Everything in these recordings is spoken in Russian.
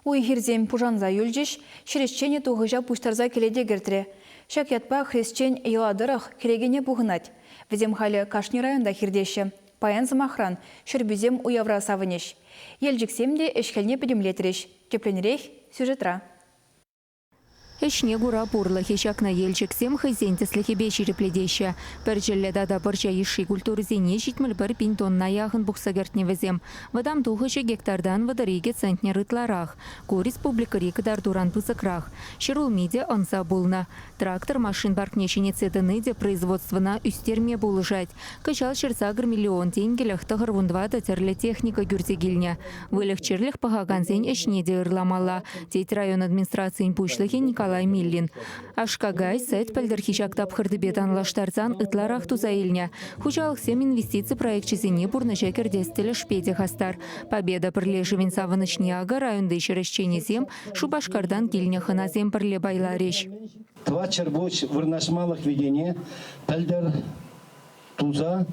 Уйхирзем пужанза юльжиш, шерешчене туғыжа пуштарза келеде гертіре. Шак ятпа хресчен еладырық керегене бұғынат. Візем халі Кашни районда хирдеші. Паян замахран, шүрбізем уявра савынеш. Елжіксемде эшкелне педемлетіреш. Тепленірек сюжетра. Эшне гура пурлы хешакна елчексем хайзентеслі хебе ширепледеші. Бір желледа да бірча еші культурызене житміл бір пинтонна яғын бұқсагертне візем. Вадам туғышы гектардан вадареге центне рытларақ. Ку республикари кадар дуран пызыкрах. Шырул миде анса булна. Трактор машин баркнешіне цедыны де производствына үстерме булыжать. Качал шерсагр миллион тенгелях тағырвундва да терлі техника гюрзегілне. Вылық черліх пағаганзен эшне де ырламала. Тейт район администрациян пушлығы Николай Миллин. Ашкагай сайт пәлдірхишак тапқырды бетан лаштарзан ытларақ тузаилня. Хучалық сем инвестиции проектчизіне бұрныша кердестілі шпеде хастар. Победа пірлежівін савынышне ага районды шерещене зем шубашкардан келіне хына зем пірле байлареш. Два чербоч вырнашмалық ведене пәлдір туза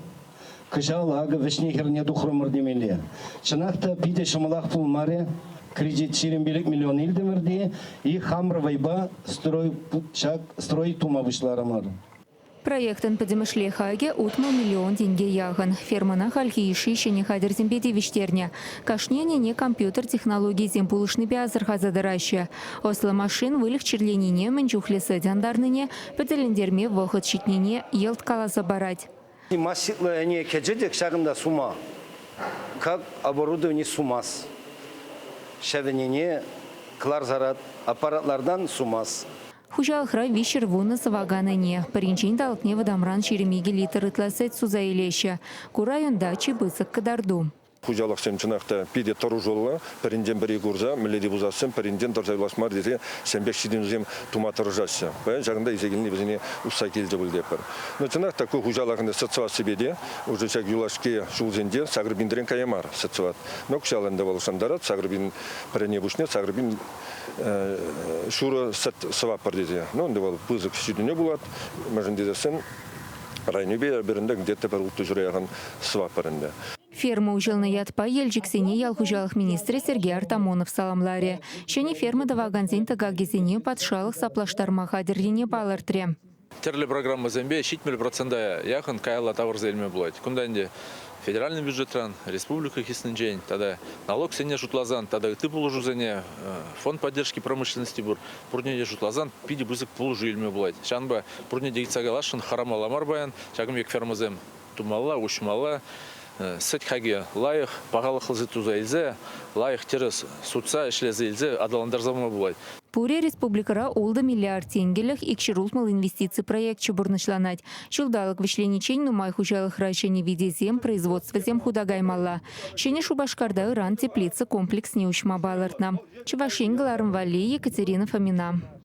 кыжал ага вешнехерне духрымыр демеле. Чынақта пиде шымылақ пулмаре кредит 20 миллион илдемірде и хамр вайба строй тума вышларамар. Проектын подемышле хаге утма миллион деньги яғын. Фермана хальхи иши шене хадер зембеде виштерня. Кашнене не компьютер технологии земпулышны бязыр хазадараща. Ослы машин вылих черленине менчухлесы дяндарныне педелендерме вохот щитнене елт каласа барать. Массивные они кеджедек шагында сума. Как оборудование сумас. Шевенене кларзарат аппаратлардан сумас. Хужалхра вишер вуна саваганыне. Паринчин талкне вадамран шеремеге литр ытласет сузаилеща. Курайон дачи бысык кадарду. Хужалық семчинақта пиде тұру жолы, пірінден бірі көрза, мүледі бұзасын, пірінден дұржайласмар десе, сенбек шиден үзем тума тұржасы. Баян жағында изегіліне бізіне ұсса келді бұл депір. Но чынақта көк хужалағында сатсыват себеде, уже чак юлашке жулзенде сағырбиндерен каямар сатсыват. Но күшалында болышандарат, сағырбин піріне бұшне, сағырбин шуры саваппар десе. Но онда бол бұзық шидене болады, мәжін дедесін, райны берінде где-то бір ұлтты жүраяған саваппарында. Ферма ужылны ятпа елжіксене ялхужалық министрі Сергей Артамонов саламларе. Шені ферма даваганзен тагагезене патшалық саплаштарма хадерлене балыртре. Терлі программа зембе 70% яқын кайла тавыр зелме болады. Күнданде федеральный бюджетран, республика хисненжен, тогда налог сене жутлазан, тогда ты положу зене фонд поддержки промышленности бур, пурнеде жутлазан, пиди бузык положу илме болады. Шанба пурнеде гицагалашын харамаламар баян, чагым ферма зем тумалла, ушмалла, сет хаге лайық, бағалы қылзы туза елзе, лайық терес судса ішлезі елзе адаландарзама болады. Пуре республикара олды миллиард тенгелях икширултмал инвестиции проект чубурнышланать. Чулдалық вишленичень нумай хужалых райшени виде зем производства зем худагаймалла. Шене шубашкарда иран теплица комплекс неучма балартна. Чувашень Галарм Вали, Екатерина Фомина.